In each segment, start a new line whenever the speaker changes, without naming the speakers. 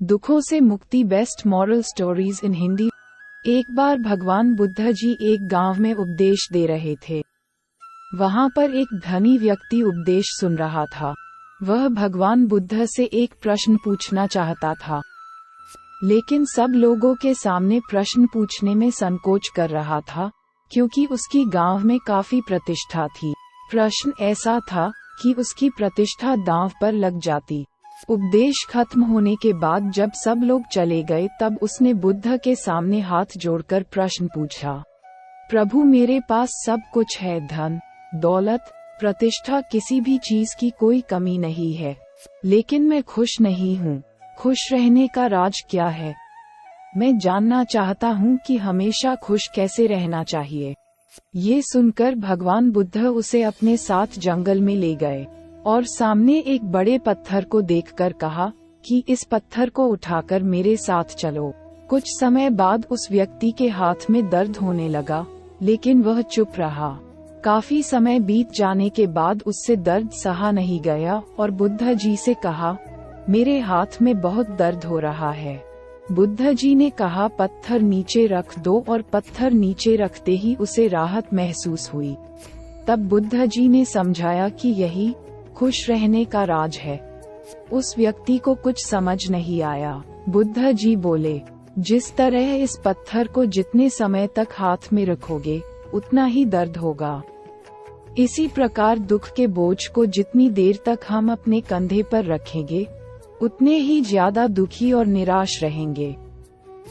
दुखों से मुक्ति, best moral stories in Hindi. एक बार भगवान बुद्ध जी एक गांव में उपदेश दे रहे थे। वहां पर एक धनी व्यक्ति उपदेश सुन रहा था। वह भगवान बुद्ध से एक प्रश्न पूछना चाहता था, लेकिन सब लोगों के सामने प्रश्न पूछने में संकोच कर रहा था, क्योंकि उसकी गांव में काफी प्रतिष्ठा थी। प्रश्न ऐसा था कि उसकी प्रतिष्ठा दांव पर लग जाती। उपदेश खत्म होने के बाद जब सब लोग चले गए, तब उसने बुद्ध के सामने हाथ जोड़कर प्रश्न पूछा, प्रभु, मेरे पास सब कुछ है, धन, दौलत, प्रतिष्ठा, किसी भी चीज की कोई कमी नहीं है, लेकिन मैं खुश नहीं हूँ। खुश रहने का राज क्या है? मैं जानना चाहता हूँ कि हमेशा खुश कैसे रहना चाहिए। ये सुनकर भगवान बुद्ध उसे अपने साथ जंगल में ले गए और सामने एक बड़े पत्थर को देखकर कहा कि इस पत्थर को उठाकर मेरे साथ चलो। कुछ समय बाद उस व्यक्ति के हाथ में दर्द होने लगा, लेकिन वह चुप रहा। काफी समय बीत जाने के बाद उससे दर्द सहा नहीं गया और बुद्ध जी से कहा, मेरे हाथ में बहुत दर्द हो रहा है। बुद्ध जी ने कहा, पत्थर नीचे रख दो, और पत्थर नीचे रखते ही उसे राहत महसूस हुई। तब बुद्ध जी ने समझाया कि यही खुश रहने का राज है। उस व्यक्ति को कुछ समझ नहीं आया। बुद्ध जी बोले, जिस तरह इस पत्थर को जितने समय तक हाथ में रखोगे, उतना ही दर्द होगा। इसी प्रकार दुख के बोझ को जितनी देर तक हम अपने कंधे पर रखेंगे, उतने ही ज्यादा दुखी और निराश रहेंगे।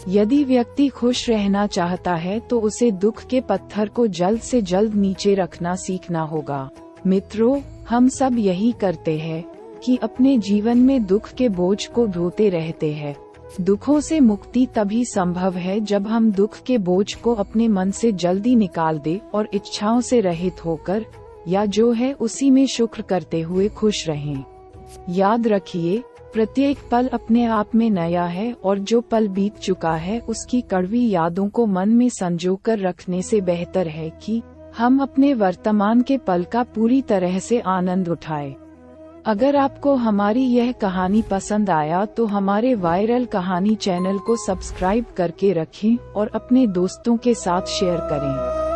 यदि व्यक्ति खुश रहना चाहता है तो उसे दुख के पत्थर को जल्द से जल्द नीचे रखना सीखना होगा। मित्रों, हम सब यही करते हैं कि अपने जीवन में दुख के बोझ को ढोते रहते हैं। दुखों से मुक्ति तभी संभव है जब हम दुख के बोझ को अपने मन से जल्दी निकाल दे और इच्छाओं से रहित होकर, या जो है उसी में शुक्र करते हुए खुश रहें। याद रखिए, प्रत्येक पल अपने आप में नया है, और जो पल बीत चुका है उसकी कड़वी यादों को मन में संजोकर रखने से बेहतर है कि हम अपने वर्तमान के पल का पूरी तरह से आनंद उठाएं। अगर आपको हमारी यह कहानी पसंद आया तो हमारे वायरल कहानी चैनल को सब्सक्राइब करके रखें और अपने दोस्तों के साथ शेयर करें।